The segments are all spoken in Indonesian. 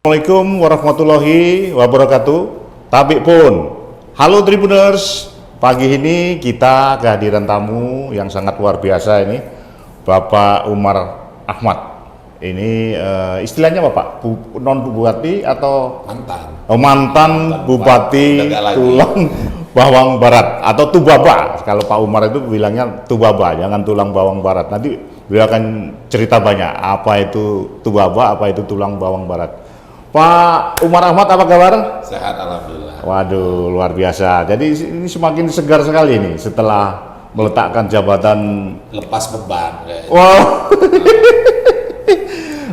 Assalamualaikum warahmatullahi wabarakatuh. Tabik pun. Halo Tribuners, pagi ini kita kehadiran tamu yang sangat luar biasa ini, Bapak Umar Ahmad. Ini istilahnya Bapak, non Bupati atau mantan Bupati Tulang Bawang Barat atau Tubaba. Kalau Pak Umar itu bilangnya Tubaba, jangan Tulang Bawang Barat. Nanti beliau akan cerita banyak apa itu Tubaba, apa itu Tulang Bawang Barat. Pak Umar Ahmad, apa kabar? Sehat, alhamdulillah. Waduh, luar biasa. Jadi ini semakin segar sekali nih setelah meletakkan jabatan. Lepas beban. Wow.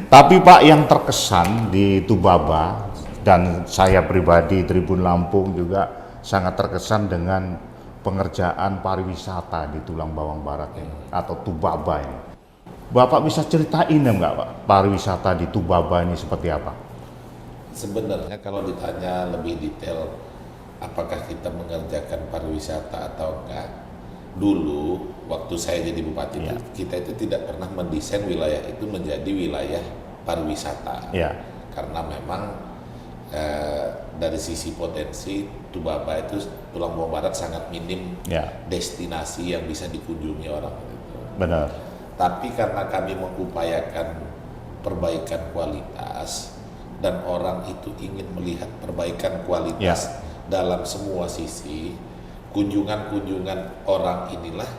Tapi Pak, yang terkesan di Tubaba dan saya pribadi Tribun Lampung juga sangat terkesan dengan pengerjaan pariwisata di Tulang Bawang Barat ini, atau Tubaba ini. Bapak bisa ceritain enggak Pak, pariwisata di Tubaba ini seperti apa? Sebenarnya kalau ditanya lebih detail, apakah kita mengerjakan pariwisata atau enggak, dulu waktu saya jadi bupati, kita itu tidak pernah mendesain wilayah itu menjadi wilayah pariwisata. Karena memang dari sisi potensi Tubaba itu Tulang Bawang Barat sangat minim destinasi yang bisa dikunjungi orang itu. Benar. Tapi karena kami mengupayakan perbaikan kualitas dan orang itu ingin melihat perbaikan kualitas dalam semua sisi, kunjungan-kunjungan orang inilah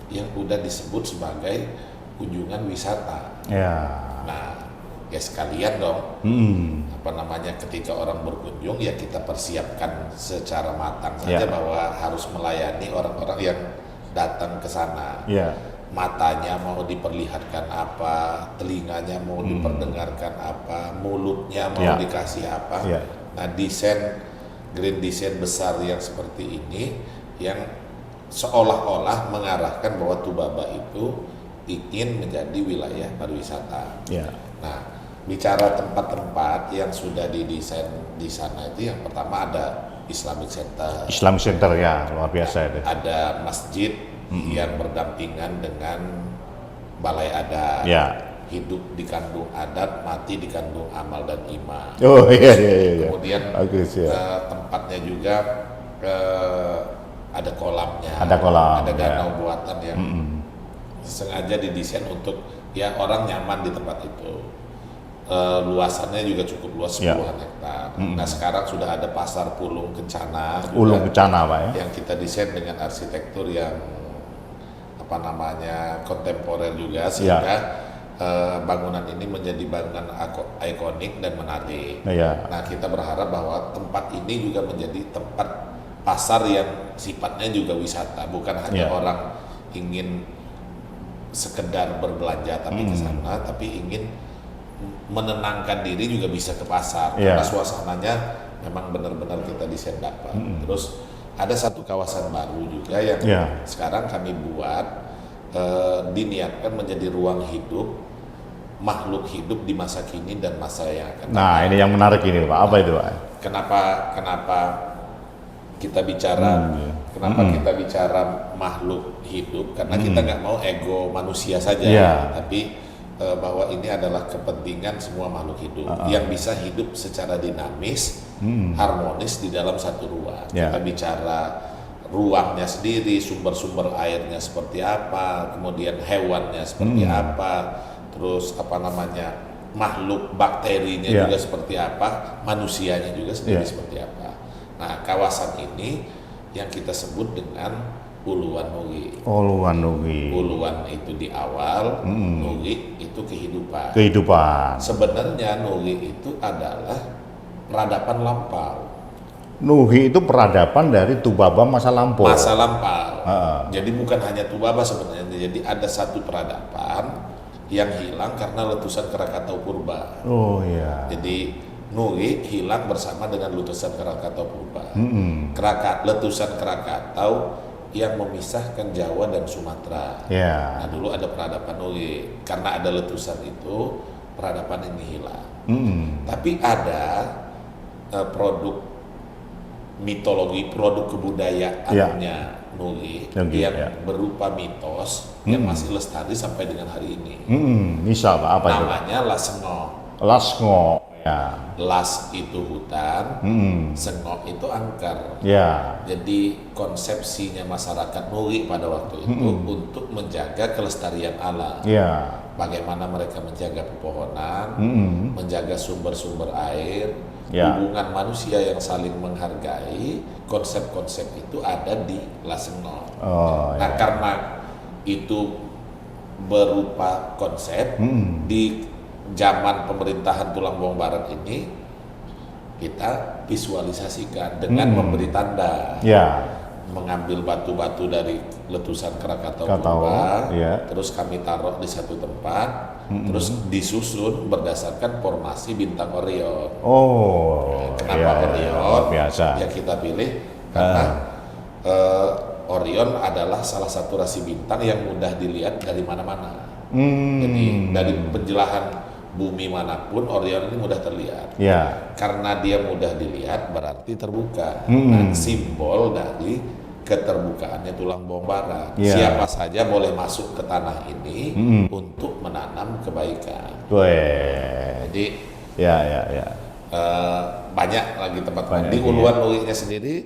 yang udah disebut sebagai kunjungan wisata. Nah, ya sekalian dong, ketika orang berkunjung ya kita persiapkan secara matang saja bahwa harus melayani orang-orang yang datang ke sana. Matanya mau diperlihatkan apa, telinganya mau diperdengarkan apa, mulutnya mau dikasih apa. Nah, grand design besar yang seperti ini yang seolah-olah mengarahkan bahwa Tubaba itu ingin menjadi wilayah pariwisata. Nah, bicara tempat-tempat yang sudah didesain di sana itu, yang pertama ada Islamic Center. Islamic Center, ya, luar biasa itu. Ada masjid yang berdampingan dengan balai adat. Hidup di kandung adat, mati di kandung amal dan iman. Kemudian tempatnya juga ada kolamnya. Ada danau buatan yang sengaja didesain untuk ya orang nyaman di tempat itu. Luasannya juga cukup luas, 10 hektar. Nah, sekarang sudah ada pasar Pulung Kencana. Pak ya. Yang kita desain dengan arsitektur yang kontemporer juga, sehingga bangunan ini menjadi bangunan ikonik dan menarik. Nah, kita berharap bahwa tempat ini juga menjadi tempat pasar yang sifatnya juga wisata, bukan hanya orang ingin sekedar berbelanja tapi ke sana, tapi ingin menenangkan diri juga bisa ke pasar, karena suasananya memang benar-benar kita desain dapat. Terus ada satu kawasan baru juga yang sekarang kami buat, diniatkan menjadi ruang hidup makhluk hidup di masa kini dan masa yang akan datang. Nah, ini yang menarik ini Pak, apa itu Pak? Kenapa kita bicara kita bicara makhluk hidup? Karena kita nggak mau ego manusia saja, tapi bahwa ini adalah kepentingan semua makhluk hidup yang bisa hidup secara dinamis, harmonis di dalam satu ruang. Kita bicara ruangnya sendiri, sumber-sumber airnya seperti apa, kemudian hewannya seperti apa, terus makhluk bakterinya juga seperti apa, manusianya juga sendiri seperti apa. Nah, kawasan ini yang kita sebut dengan Uluan Nugi. Uluan itu di awal, Nugi itu kehidupan. Sebenarnya Nugi itu adalah peradaban lampau. Nugi itu peradaban dari Tubaba masa lampau. Jadi bukan hanya Tubaba sebenarnya. Jadi ada satu peradaban yang hilang karena letusan Krakatau Purba. Jadi Nugi hilang bersama dengan letusan Krakatau Purba. Letusan Krakatau yang memisahkan Jawa dan Sumatera. Nah, dulu ada peradaban Nugi. Karena ada letusan itu, peradaban ini hilang. Tapi ada produk mitologi, produk kebudayaannya Nugi yang berupa mitos yang masih lestari sampai dengan hari ini. Misal apa itu? Namanya Lasengok. Lasngo, ya. Las itu hutan, Sengok itu angker. Ya. Jadi konsepsinya masyarakat Nuri pada waktu itu untuk menjaga kelestarian alam. Ya. Bagaimana mereka menjaga pepohonan, menjaga sumber-sumber air, Ya. hubungan manusia yang saling menghargai, konsep-konsep itu ada di Lasengno. Oh, Nah, ya. karena itu berupa konsep di zaman pemerintahan Tulang Bawang Barat ini, kita visualisasikan dengan memberi tanda. Ya. Mengambil batu-batu dari letusan Krakatau Krakatau, Purba, ya. terus kami taruh di satu tempat, terus disusun berdasarkan formasi bintang Orion. Oh, Kenapa ya, Orion? biasa. Ya kita pilih karena Orion adalah salah satu rasi bintang yang mudah dilihat dari mana-mana. Jadi dari penjelahan bumi manapun Orion ini mudah terlihat. Ya. Karena dia mudah dilihat berarti terbuka. Nah, simbol dari keterbukaannya Tulang Bawang Barat. Ya. Siapa saja boleh masuk ke tanah ini untuk menanam kebaikan. Weh. Jadi Ya. banyak lagi tempat. Banyak, Di Uluan Nuri-nya sendiri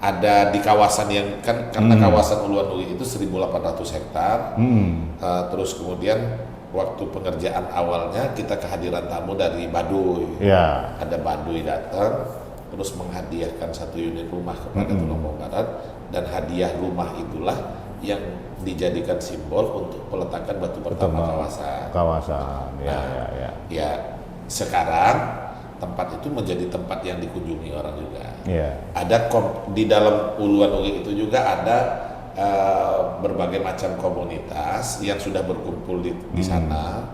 ada di kawasan yang kan karena kawasan Uluan Nuri itu 1.800 hektar. Terus kemudian waktu pengerjaan awalnya kita kehadiran tamu dari Baduy. Ya. Ada Baduy datang terus menghadiahkan 1 unit rumah kepada Tulang Bawang Barat, dan hadiah rumah itulah yang dijadikan simbol untuk peletakan batu pertama kawasan. Ya. Ya, sekarang tempat itu menjadi tempat yang dikunjungi orang juga. Ya. Ada di dalam Uluan Nuri itu juga ada berbagai macam komunitas yang sudah berkumpul di sana.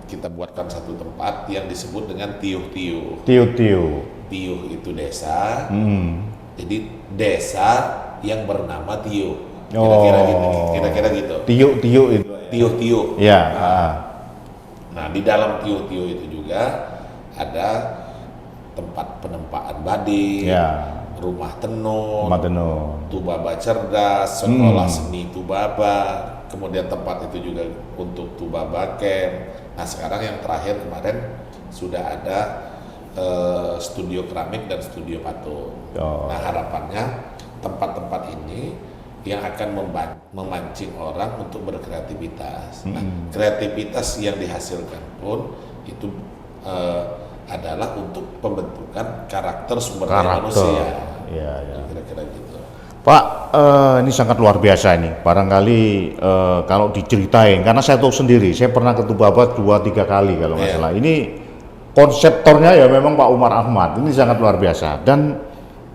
Kita buatkan satu tempat yang disebut dengan Tiuh-Tiuh. Tiu-tiu. Tiuh itu desa. Jadi desa yang bernama Tiuh. Kira-kira gitu. Tiu-tiu itu. Tiuh-Tiuh. Ya. Nah, di dalam Tiuh-Tiuh itu juga ada tempat penempaan badik. Ya. Rumah tenun, Matenun. Tubaba cerdas, sekolah seni Tubaba, kemudian tempat itu juga untuk Tubaba camp. Nah, sekarang yang terakhir kemarin sudah ada studio keramik dan studio patung. Oh. Nah, harapannya tempat-tempat ini yang akan memancing orang untuk berkreativitas. Nah, kreativitas yang dihasilkan pun itu adalah untuk pembentukan karakter sumber daya manusia. Ya. Kira-kira gitu. Pak, ini sangat luar biasa ini. Barangkali kalau diceritain, karena saya tahu sendiri, saya pernah ke Tubaba 2-3 kali kalau nggak salah. Ini konseptornya ya memang Pak Umar Ahmad. Ini sangat luar biasa. Dan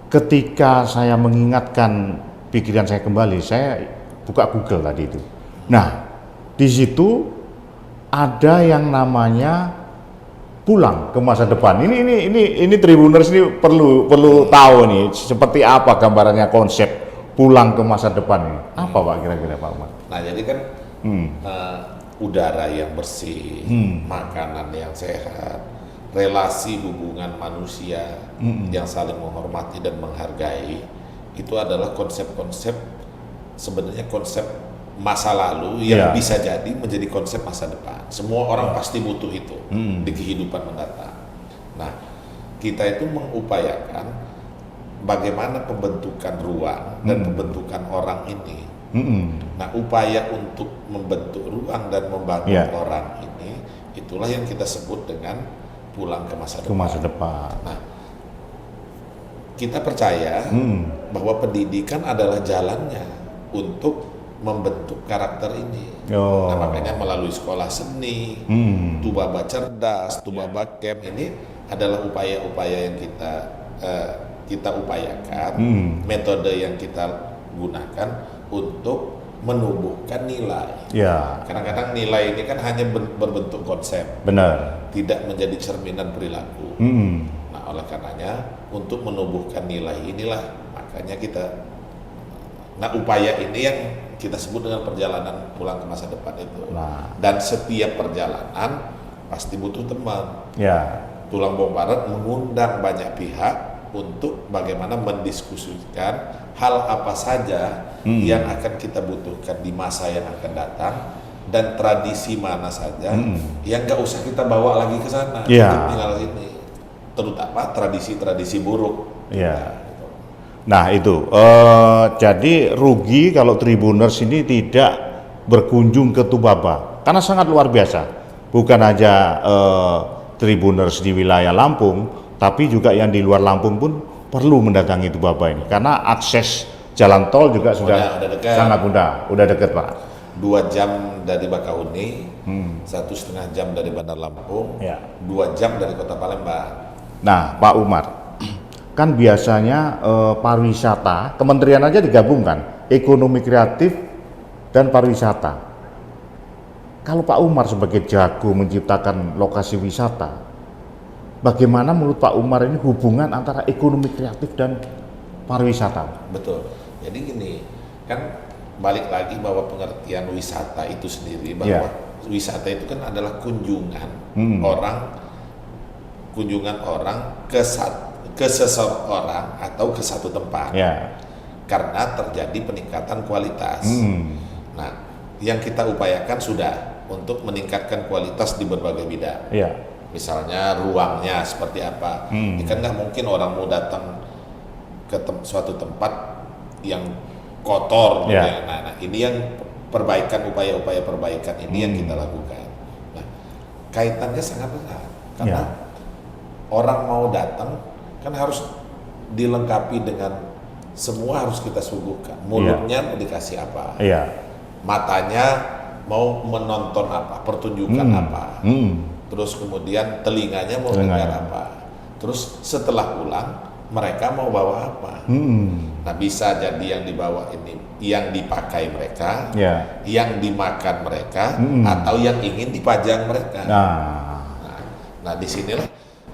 ketika saya mengingatkan pikiran saya kembali, saya buka Google tadi itu. Nah, di situ ada yang namanya pulang ke masa depan. Ini Tribuners ini perlu tahu nih seperti apa gambarannya konsep pulang ke masa depan ini. Apa Pak kira-kira Pak Umar? Nah, jadi kan udara yang bersih, makanan yang sehat, relasi hubungan manusia yang saling menghormati dan menghargai, itu adalah konsep-konsep, sebenarnya konsep masa lalu yang bisa jadi menjadi konsep masa depan. Semua orang pasti butuh itu di kehidupan mendatang. Nah, kita itu mengupayakan bagaimana pembentukan ruang dan pembentukan orang ini. Nah, upaya untuk membentuk ruang dan membangun orang ini, itulah yang kita sebut dengan pulang ke masa depan. Masa depan. Nah, kita percaya bahwa pendidikan adalah jalannya untuk membentuk karakter ini. Nah, makanya melalui sekolah seni, Tubaba cerdas, Tubaba camp ini adalah upaya-upaya yang kita upayakan, metode yang kita gunakan untuk menumbuhkan nilai. Kadang-kadang nilai ini kan hanya berbentuk konsep, benar, tidak menjadi cerminan perilaku. Nah, oleh karenanya untuk menumbuhkan nilai inilah makanya upaya ini yang kita sebut dengan perjalanan pulang ke masa depan itu. Dan setiap perjalanan pasti butuh teman. Tulang Bawang Barat mengundang banyak pihak untuk bagaimana mendiskusikan hal apa saja yang akan kita butuhkan di masa yang akan datang dan tradisi mana saja yang nggak usah kita bawa lagi ke sana, Iya. kita tinggal ini, terutama tradisi-tradisi buruk. Iya. Nah itu, jadi rugi kalau Tribuners ini tidak berkunjung ke Tubaba karena sangat luar biasa. Bukan hanya Tribuners di wilayah Lampung, tapi juga yang di luar Lampung pun perlu mendatangi Tubaba ini karena akses jalan tol juga sudah Udah dekat. sangat mudah, udah deket Pak. 2 jam dari Bakahuni, 1,5 jam dari Bandar Lampung, Ya. 2 jam dari Kota Palembang. Nah Pak Umar, kan biasanya pariwisata, kementerian aja digabungkan, ekonomi kreatif dan pariwisata. Kalau Pak Umar sebagai jago menciptakan lokasi wisata, bagaimana menurut Pak Umar ini hubungan antara ekonomi kreatif dan pariwisata? Betul. Jadi gini, kan balik lagi bahwa pengertian wisata itu sendiri, bahwa wisata itu kan adalah kunjungan orang ke seseorang atau ke satu tempat. Ya. Karena terjadi peningkatan kualitas. Nah, yang kita upayakan sudah untuk meningkatkan kualitas di berbagai bidang. Ya. Misalnya ruangnya seperti apa. Ini kan nggak mungkin orang mau datang ke suatu tempat yang kotor. Ya. Nah, ini yang upaya-upaya perbaikan ini yang kita lakukan. Nah, kaitannya sangat erat karena orang mau datang kan harus dilengkapi dengan semua harus kita suguhkan. Mulutnya mau dikasih apa? Iya. Matanya mau menonton apa? Pertunjukan apa? Terus kemudian telinganya mau dengar apa? Terus setelah pulang mereka mau bawa apa? Nah, bisa jadi yang dibawa ini yang dipakai mereka, yang dimakan mereka, atau yang ingin dipajang mereka. Nah, disinilah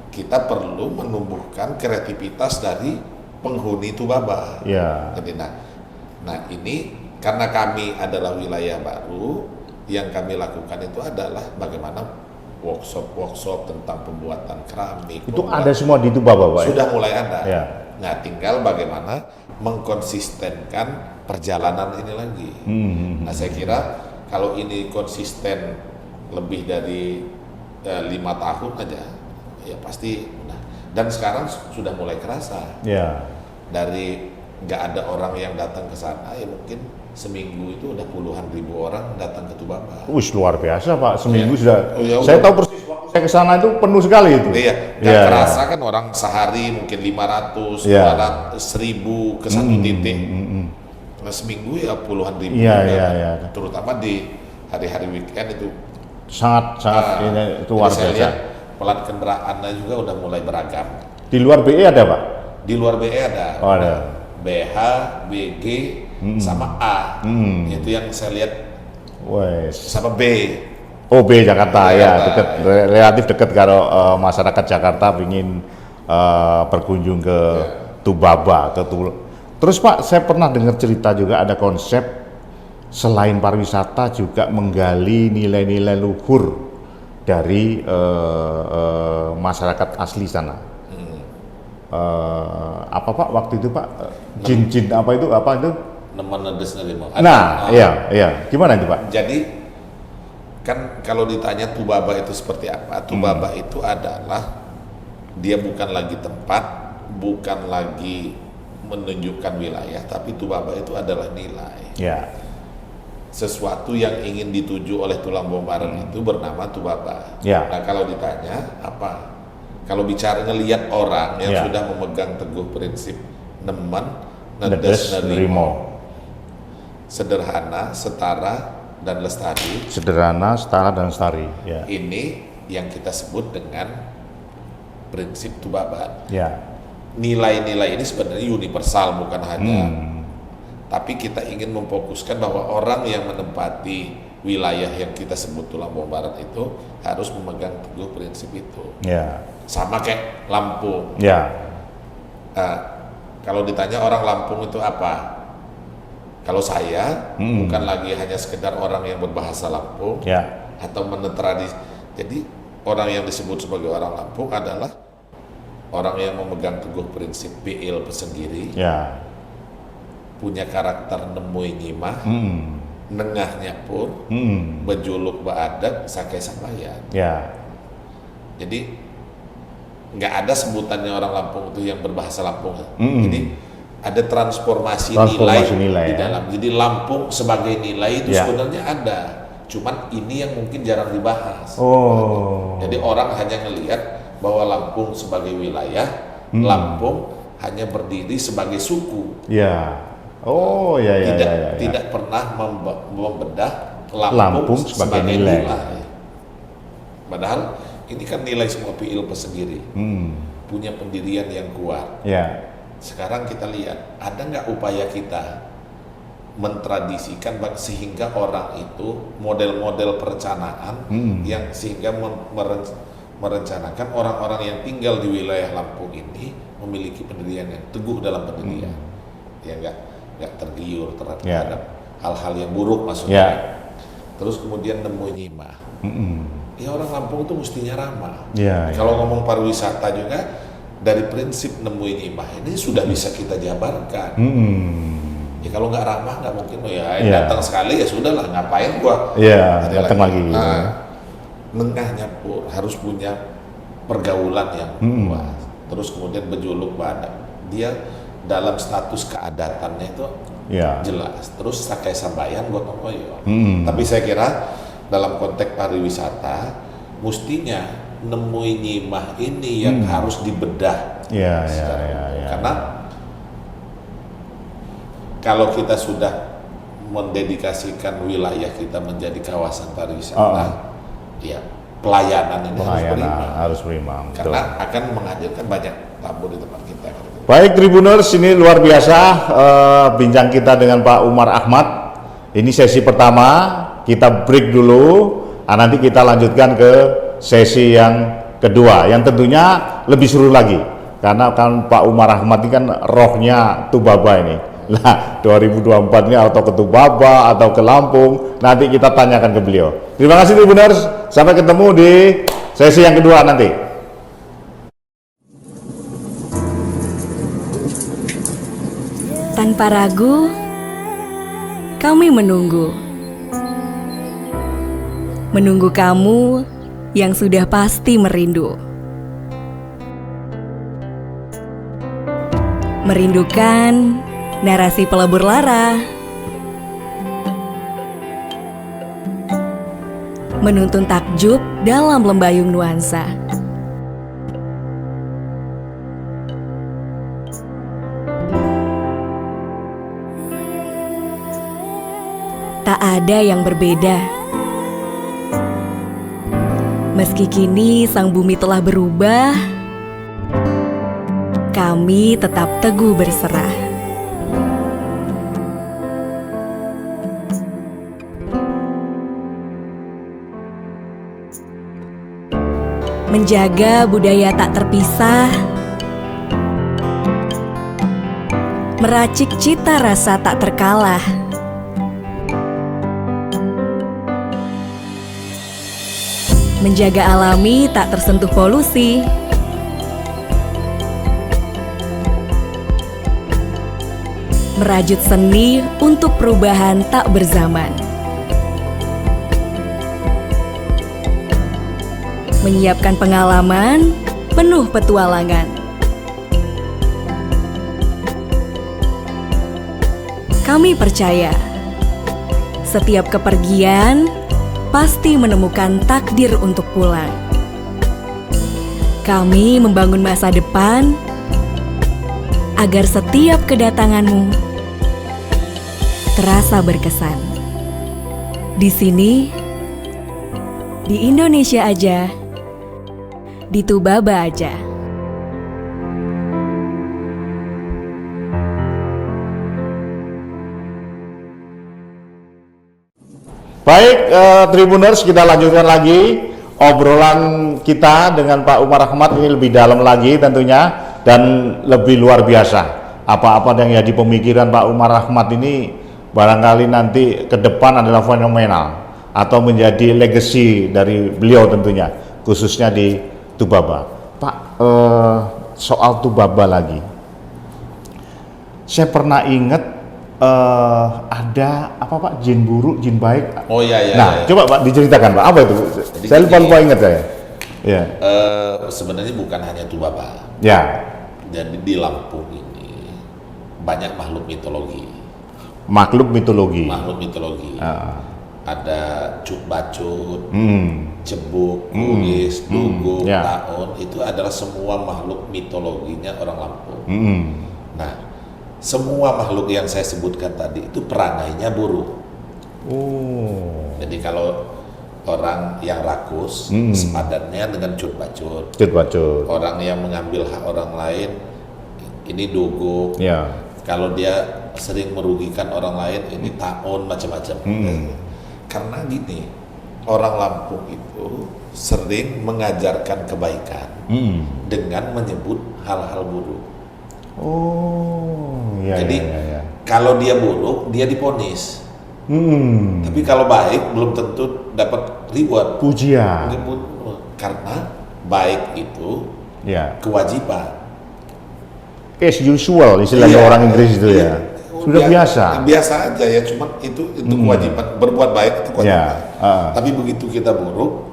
kita perlu menumbuhkan kreativitas dari penghuni Tubaba. Jadi, nah ini karena kami adalah wilayah baru, yang kami lakukan itu adalah bagaimana workshop tentang pembuatan keramik. Itu ada semua di Tubaba, Pak? Sudah mulai ada. Ya. Nah, tinggal bagaimana mengkonsistenkan perjalanan ini lagi. Nah, saya kira kalau ini konsisten lebih dari 5 tahun aja, ya pasti. Nah, dan sekarang sudah mulai kerasa. Dari nggak ada orang yang datang ke sana, ya mungkin seminggu itu udah puluhan ribu orang datang ke Tubaba. Luar biasa Pak, seminggu sudah. Ya, saya tahu persis waktu saya ke sana itu penuh sekali itu. Iya, nggak kerasa kan orang sehari mungkin 500, 200, 1000 ke satu titik. Nah, seminggu ya puluhan ribu. Terutama di hari-hari weekend itu sangat ini luar saya biasa. lihat pelat kendaraannya juga udah mulai beragam. Di luar BE ada Pak? Di luar BE ada. Oh, ada. BH, BG, sama A. Itu yang saya lihat. Sama B. Oh, B Jakarta, ya, dekat, relatif dekat kalau masyarakat Jakarta ingin berkunjung ke Tubaba, Terus Pak, saya pernah dengar cerita juga ada konsep selain pariwisata juga menggali nilai-nilai luhur dari masyarakat asli sana. Apa Pak waktu itu Pak? Jin-jin apa itu? Nemenedes nerimo. Nah, iya. Gimana itu Pak? Jadi kan kalau ditanya Tubaba itu seperti apa? Tubaba itu adalah dia bukan lagi tempat, bukan lagi menunjukkan wilayah, tapi Tubaba itu adalah nilai. Sesuatu yang ingin dituju oleh tulang bom barat itu bernama Tubaba. Nah, kalau ditanya apa? Kalau bicara ngelihat orang yang sudah memegang teguh prinsip nemen, nedes, nerimo, sederhana, setara, dan lestari. Sederhana, setara, dan lestari. Ini yang kita sebut dengan prinsip Tubaba. Nilai-nilai ini sebenarnya universal, bukan hanya. Tapi kita ingin memfokuskan bahwa orang yang menempati wilayah yang kita sebut tulang bom barat itu harus memegang teguh prinsip itu. Sama kayak Lampung. Kalau ditanya orang Lampung itu apa? Kalau saya bukan lagi hanya sekedar orang yang berbahasa Lampung atau menetradisi. Jadi orang yang disebut sebagai orang Lampung adalah orang yang memegang teguh prinsip BL Pesenggiri, punya karakter nemui ngimah, nengahnya pun Bejuluk Baadat Sakai Sambayan. Ya. Jadi nggak ada sebutannya orang Lampung itu yang berbahasa Lampung. Jadi ada transformasi nilai di dalam. Jadi Lampung sebagai nilai itu sebenarnya ada. Cuman ini yang mungkin jarang dibahas. Jadi orang hanya ngelihat bahwa Lampung sebagai wilayah, Lampung hanya berdiri sebagai suku. Tidak pernah membedah Lampung sebagai nilai. Padahal ini kan nilai semua PILP sendiri, punya pendirian yang kuat. Sekarang kita lihat, ada nggak upaya kita mentradisikan sehingga orang itu model-model perencanaan yang sehingga merencanakan orang-orang yang tinggal di wilayah Lampung ini memiliki pendirian yang teguh dalam pendirian, ya nggak tergiur terhadap hal-hal yang buruk maksudnya. Terus kemudian nemu nyimah. Ya orang Lampung itu mestinya ramah. Kalau ngomong pariwisata juga dari prinsip nemu nyimah ini sudah bisa kita jabarkan. Ya kalau nggak ramah nggak mungkin datang sekali ya sudahlah, ngapain gua datang lagi. Nengahnya pun harus punya pergaulan yang luas. Terus kemudian Bejuluk Baadat, dia dalam status keadatannya itu jelas. Terus Sakai Sambayan gotong royong. Tapi saya kira dalam konteks pariwisata mestinya nemu nyimah ini yang harus dibedah. Karena kalau kita sudah mendedikasikan wilayah kita menjadi kawasan pariwisata, ya pelayanan ini harus prima. Karena akan menghadirkan banyak tamu di tempat kita. Baik Tribuners, ini luar biasa bincang kita dengan Pak Umar Ahmad. Ini sesi pertama, kita break dulu. Nanti kita lanjutkan ke sesi yang kedua, yang tentunya lebih seru lagi. Karena kan Pak Umar Ahmad ini kan rohnya Tubaba ini. Nah, 2024 ini atau ke Tubaba atau ke Lampung, nanti kita tanyakan ke beliau. Terima kasih Tribuners, sampai ketemu di sesi yang kedua nanti. Tanpa ragu, kami menunggu. Menunggu kamu yang sudah pasti merindu. Merindukan narasi pelebur lara, menuntun takjub dalam lembayung nuansa. Tak ada yang berbeda. Meski kini sang bumi telah berubah, kami tetap teguh berserah. Menjaga budaya tak terpisah, meracik cita rasa tak terkalah. Menjaga alami tak tersentuh polusi. Merajut seni untuk perubahan tak berzaman. Menyiapkan pengalaman penuh petualangan. Kami percaya setiap kepergian pasti menemukan takdir untuk pulang. Kami membangun masa depan agar setiap kedatanganmu terasa berkesan. Di sini, di Indonesia aja, di Tubaba aja. Baik Tribuners, kita lanjutkan lagi obrolan kita dengan Pak Umar Ahmad. Ini lebih dalam lagi tentunya dan lebih luar biasa. Apa-apa yang jadi pemikiran Pak Umar Ahmad ini barangkali nanti ke depan adalah fenomenal atau menjadi legacy dari beliau tentunya, khususnya di Tubaba. Pak, soal Tubaba lagi. Saya pernah ingat ada apa Pak, jin buruk, jin baik. Oh iya iya. Nah, iya. coba Pak diceritakan Pak, apa itu? Saya lupa ingat saya. Ya. Sebenarnya bukan hanya Tubaba. Ya. Jadi di Lampung ini banyak makhluk mitologi. Makhluk mitologi. Makhluk mitologi. Ada cut bacut, cebuk, kulis, dugong, taon, itu adalah semua makhluk mitologinya orang Lampung. Nah, semua makhluk yang saya sebutkan tadi itu perangainya buruk. Oh. Jadi kalau orang yang rakus, sepadannya dengan cut bacut. Cut bacut. Orang yang mengambil hak orang lain, ini dugong. Ya. Kalau dia sering merugikan orang lain, ini taon, macam-macam. Karena gini, orang Lampung itu sering mengajarkan kebaikan dengan menyebut hal-hal buruk. Oh, ya. Jadi ya. kalau dia buruk, dia diponis. Tapi kalau baik, belum tentu dapat reward. Pujian. Karena baik itu kewajiban. As usual, istilahnya orang Inggris itu ya. Sudah biasa. Biasa aja ya, cuma itu kewajiban. Berbuat baik itu kewajiban. Tapi begitu kita buruk,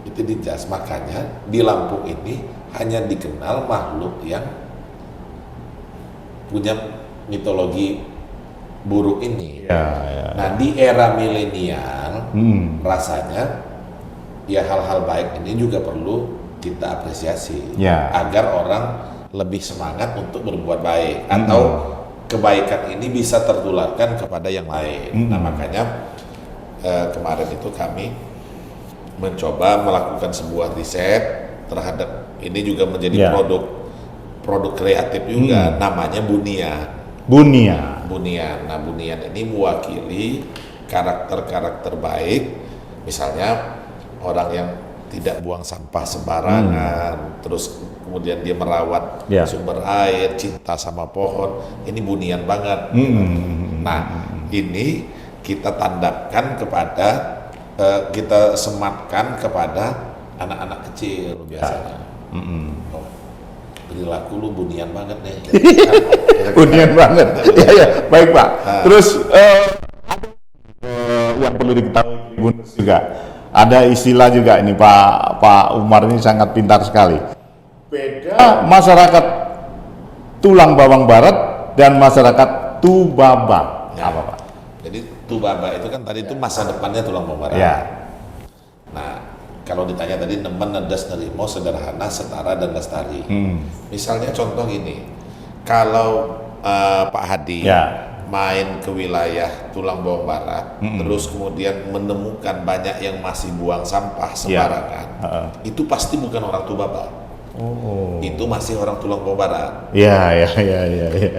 itu dijas. Makanya di Lampung ini hanya dikenal makhluk yang punya mitologi buruk ini. Nah, di era milenial, rasanya ya hal-hal baik ini juga perlu kita apresiasi agar orang lebih semangat untuk berbuat baik atau kebaikan ini bisa tertularkan kepada yang lain. Nah, makanya kemarin itu kami mencoba melakukan sebuah riset terhadap ini, juga menjadi produk kreatif juga, namanya Bunian. Nah, Bunian ini mewakili karakter-karakter baik, misalnya orang yang tidak buang sampah sembarangan, terus kemudian dia merawat sumber air, cinta sama pohon, ini Bunian banget. Nah, ini kita tandakan kepada, kita sematkan kepada anak-anak kecil biasanya. Perilaku lu Bunian banget nih. Bunian banget. Ya, baik Pak. Terus yang perlu diketahui Tribuners juga, ada istilah juga ini Pak Umar ini sangat pintar sekali. Beda masyarakat Tulang Bawang Barat dan masyarakat Tubaba. Apa Pak? Jadi Tubaba itu kan tadi itu masa depannya Tulang Bawang Barat. Nah, kalau ditanya tadi nemen, nedas, nerimo, sederhana, setara, dan lestari. Misalnya contoh gini, kalau Pak Hadi main ke wilayah Tulang Bawang Barat, terus kemudian menemukan banyak yang masih buang sampah sembarangan, itu pasti bukan orang Tubaba. Itu masih orang Tulang Bawang Barat. Ya.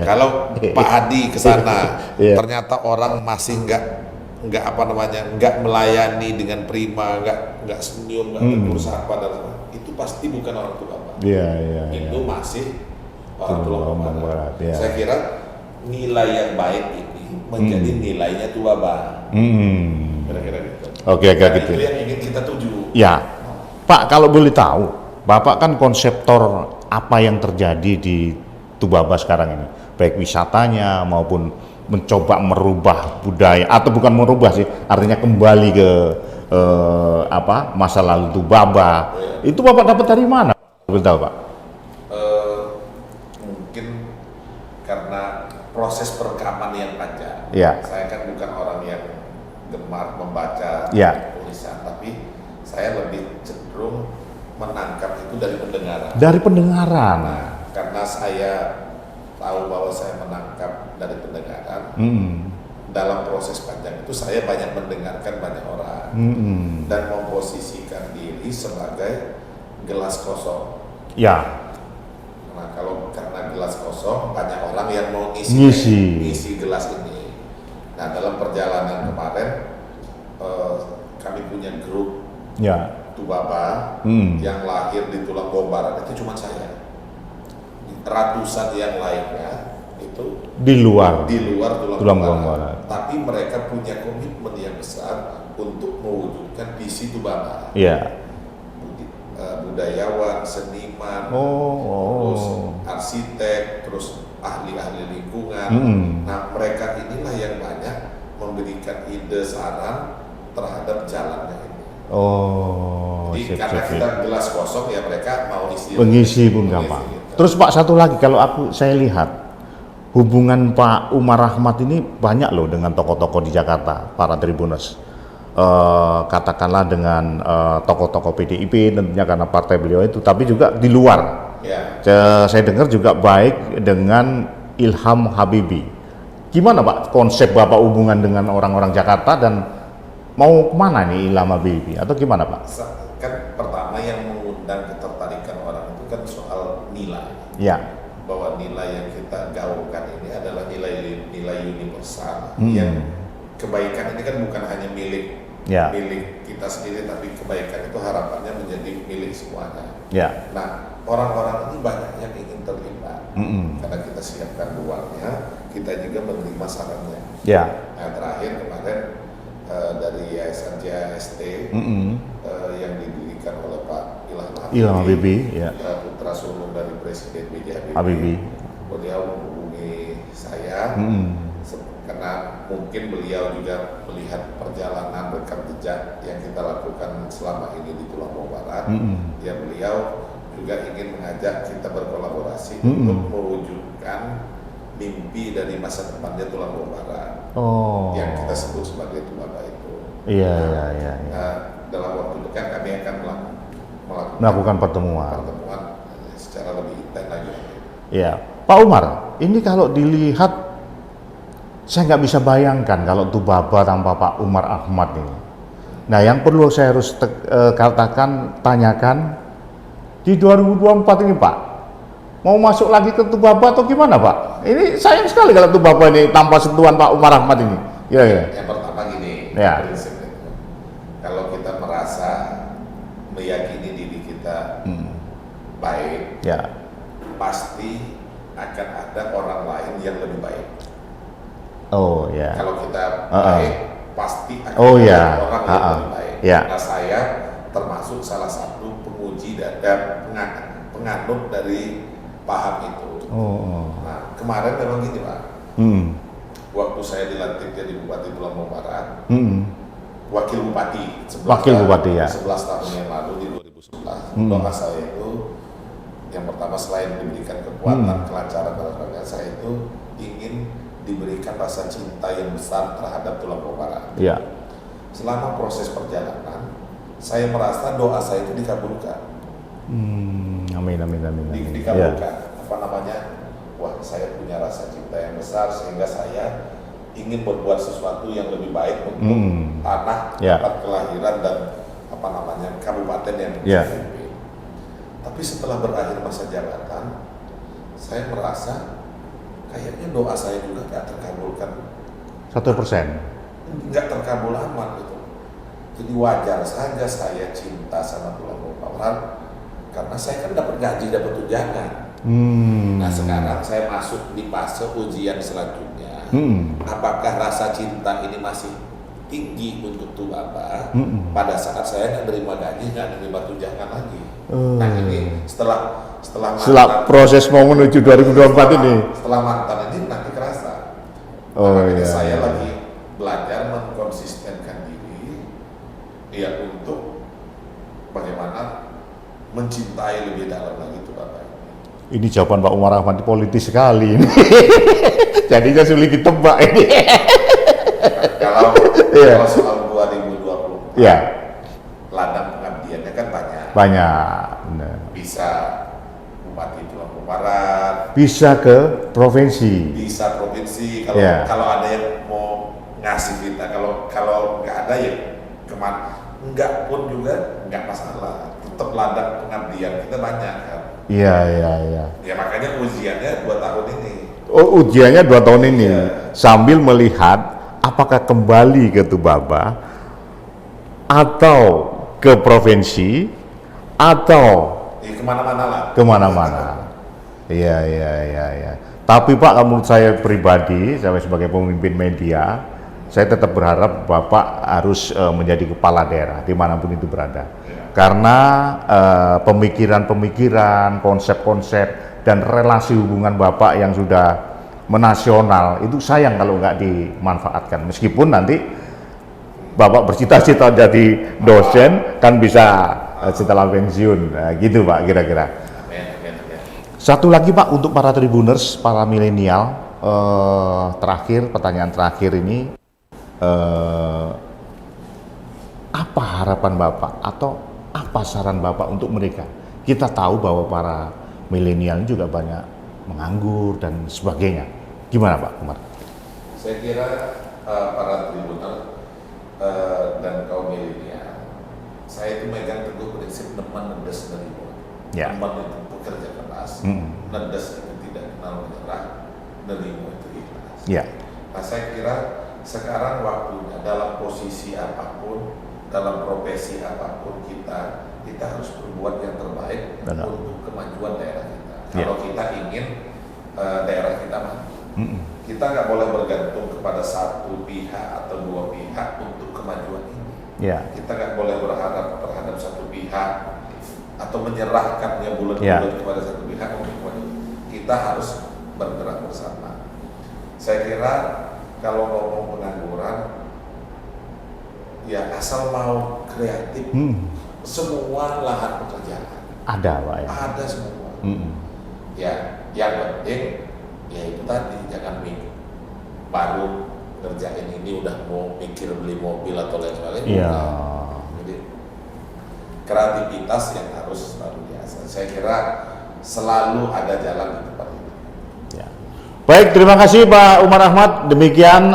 Kalau Pak Hadi ke sana, ternyata orang masih nggak melayani dengan prima, nggak senyum, nggak tegur sapa, itu pasti bukan orang Tubaba. Itu masih orang Tulang Bawang Barat. Saya kira nilai yang baik ini menjadi nilainya Tubaba. Kira-kira gitu. Oke, gitu. Itu yang ingin kita tuju. Ya, Pak, kalau boleh tahu, Bapak kan konseptor apa yang terjadi di Tubaba sekarang ini, baik wisatanya maupun mencoba merubah budaya, atau bukan merubah sih, artinya kembali ke masa lalu Tubaba. Itu Bapak dapat dari mana? Betul Pak? Mungkin karena proses perekaman yang panjang. Saya kan bukan orang yang gemar membaca tulisan, tapi saya lebih cenderung menangkap itu dari pendengaran. Dari pendengaran. Nah, karena saya tahu bahwa saya menangkap dari pendengaran, dalam proses panjang itu saya banyak mendengarkan banyak orang dan memposisikan diri sebagai gelas kosong. Nah, kalau karena gelas kosong, banyak orang yang mau ngisi gelas ini. Nah, dalam perjalanan kemarin kami punya grup Tubaba yang lahir di Tulang Bawang Barat, itu cuma saya. Ratusan yang lainnya itu di luar Tulang Bawang Barat. Tapi mereka punya komitmen yang besar untuk mewujudkan visi Tubaba. Budayawan, seniman, terus arsitek, terus ahli-ahli lingkungan. Nah, mereka inilah yang banyak memberikan ide saran terhadap jalannya ini. Oh, Jadi sip, karena sip, kita sip. gelas kosong ya mereka mau isi. Mengisi pun gampang. Terus Pak, satu lagi, kalau saya lihat hubungan Pak Umar Ahmad ini banyak loh dengan tokoh-tokoh di Jakarta, para Tribuners. Katakanlah dengan tokoh-tokoh PDIP tentunya karena partai beliau itu, tapi juga di luar. Ya. Saya dengar juga baik dengan Ilham Habibie. Gimana Pak konsep Bapak hubungan dengan orang-orang Jakarta dan mau kemana nih Ilham Habibie atau gimana Pak? Kan pertama yang mengundang ketertarikan orang itu kan soal nilai. Ya. Bahwa nilai yang kita gaungkan ini adalah nilai universal yang kebaikan ini kan bukan hanya milik kita sendiri, tapi kebaikan itu harapannya menjadi milik semuanya. Ya. Nah, orang-orang ini banyak yang ingin terlibat karena kita siapkan ruangnya, kita juga menerima sarannya. Ya. Nah, terakhir kemarin dari Yayasan JHST yang didirikan oleh Pak Ilham Habibie, ya. putra sulung dari Presiden B.J. Habibie. Beliau menghubungi saya karena mungkin beliau juga melihat perjalanan rekam jejak yang kita lakukan selama ini di Tulangmong Barat. Ya, beliau juga ingin mengajak kita berkolaborasi untuk mewujudkan mimpi dari masa depannya Tulangmong Barat. Yang kita sebut sebagai Tulaba itu. Iya. Dalam waktu dekat kami akan melakukan pertemuan secara lebih intens lagi. Ya, Pak Umar, ini kalau dilihat saya nggak bisa bayangkan kalau Tubaba tanpa Pak Umar Ahmad ini. Nah, yang perlu saya harus tanyakan di 2024 ini Pak, mau masuk lagi ke Tubaba atau gimana Pak? Ini sayang sekali kalau Tubaba ini tanpa sentuhan Pak Umar Ahmad ini. Ya. Yang pertama gini, prinsip itu. Kalau kita merasa meyakini diri kita baik, pasti akan ada orang lain yang lebih baik. Kalau kita baik, pasti akan ada orang yang lebih baik. Nah, saya termasuk salah satu penguji dan penganut dari paham itu. Nah, kemarin memang gini Pak, waktu saya dilantik jadi Bupati Tulangmong Barat, Wakil Bupati 11 tahun yang lalu di 2011, doa saya itu yang pertama selain diberikan kekuatan, kelancaran dalam rangka saya itu ingin diberikan rasa cinta yang besar terhadap Tulangmong Barat. Ya. Selama proses perjalanan, saya merasa doa saya itu dikabulkan. Amin. Dikabulkan. Wah, saya punya rasa cinta yang besar sehingga saya ingin berbuat sesuatu yang lebih baik untuk tanah, tempat kelahiran dan kabupaten yang saya pimpin. Tapi setelah berakhir masa jabatan, saya merasa kayaknya doa saya juga nggak terkabulkan. 1%. Nggak terkabul amat gitu. Jadi wajar saja saya cinta sama Tulangmong Barat karena saya kan dapat gaji, dapat tunjangan. Nah, sekarang saya masuk di fase ujian selanjutnya. Apakah rasa cinta ini masih tinggi untuk Tubaba pada saat saya nggak terima gaji, nggak terima tunjangan lagi? Nah, ini setelah proses mau menuju 2024 ini. Setelah mantan ini nanti kerasa. Makanya saya lagi belajar mengkonsistenkan diri untuk bagaimana mencintai lebih dalam lagi Tubaba. Ini jawaban Pak Umar Ahmad politis sekali ini. Jadinya sulit ditebak ini. Kalau soal 2024, ladang pengabdiannya kan banyak. Bisa Bupati Tulangmong Barat, bisa ke provinsi. Kalau ada yang mau ngasih kita, kalau nggak ada ya enggak pun juga nggak masalah. Tetap ladang pengabdian kita banyak kan. Iya. Ya makanya ujiannya 2 tahun ini. Ujiannya 2 tahun ini. Sambil melihat apakah kembali ke Tubaba atau ke provinsi atau kemana-mana. Iya. Tapi Pak, menurut saya pribadi, saya sebagai pemimpin media, saya tetap berharap Bapak harus menjadi kepala daerah dimanapun itu berada. Karena pemikiran-pemikiran, konsep-konsep dan relasi hubungan Bapak yang sudah menasional itu sayang kalau nggak dimanfaatkan. Meskipun nanti Bapak bercita-cita jadi dosen kan bisa setelah pensiun, nah, gitu Pak kira-kira. Satu lagi Pak untuk para Tribuners, para milenial, terakhir pertanyaan terakhir ini, apa harapan Bapak atau apa saran Bapak untuk mereka? Kita tahu bahwa para milenial juga banyak menganggur dan sebagainya. Gimana Pak Umar? Saya kira para tribuner dan kaum milenial, saya itu megang teguh prinsip teman nedes dari bawah. Ya. Teman itu bekerja keras, nedes itu tidak kenal menyerah, nerimo itu ikhlas. Ya. Nah, saya kira sekarang waktunya dalam posisi apapun, dalam profesi apapun kita harus berbuat yang terbaik untuk kemajuan daerah kita. Ya. Kalau kita ingin daerah kita maju, kita nggak boleh bergantung kepada satu pihak atau dua pihak untuk kemajuan ini. Ya. Kita nggak boleh berharap terhadap satu pihak atau menyerahkannya bulat-bulat kepada satu pihak untuk kemajuan. Kita harus bergerak bersama. Saya kira kalau ngomong pengangguran, ya asal mau kreatif, semua lahan pekerjaan Ada Pak ya. ada semua. Ya, yang penting ya itu tadi, jangan baru kerjain ini udah mau mikir beli mobil atau lain sebagainya. Iya. Jadi kreativitas yang harus selalu biasa. Saya kira selalu ada jalan di tempat ini. Ya. Baik, terima kasih Pak Umar Ahmad. Demikian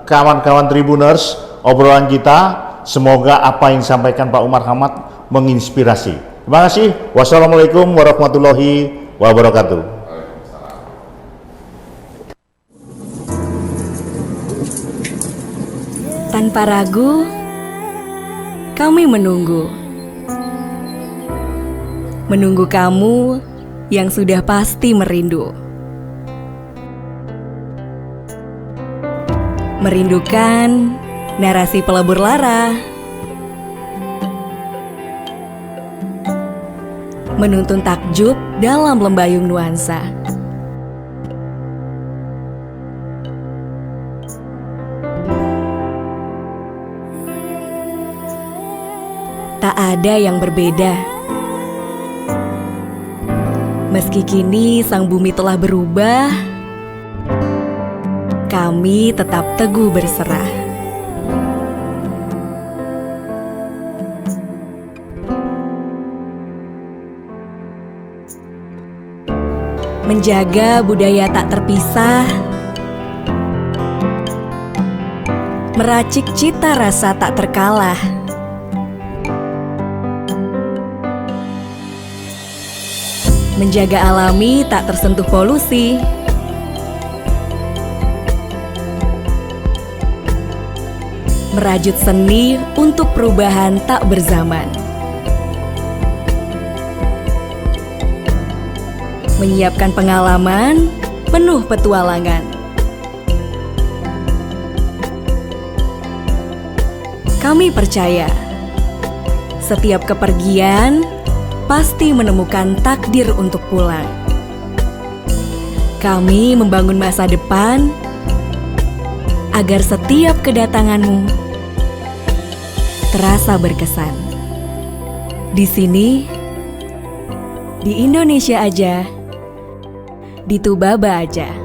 kawan-kawan Tribuners obrolan kita. Semoga apa yang disampaikan Pak Umar Ahmad menginspirasi. Terima kasih. Wassalamualaikum warahmatullahi wabarakatuh. Waalaikumsalam. Tanpa ragu, kami menunggu. Menunggu kamu yang sudah pasti merindu. Merindukan narasi pelebur lara. Menuntun takjub dalam lembayung nuansa. Tak ada yang berbeda. Meski kini sang bumi telah berubah, kami tetap teguh berserah. Menjaga budaya tak terpisah, meracik cita rasa tak terkalah. Menjaga alami tak tersentuh polusi. Merajut seni untuk perubahan tak berzaman. Menyiapkan pengalaman penuh petualangan. Kami percaya setiap kepergian pasti menemukan takdir untuk pulang. Kami membangun masa depan agar setiap kedatanganmu terasa berkesan. Di sini, di Indonesia aja, di Tubaba aja.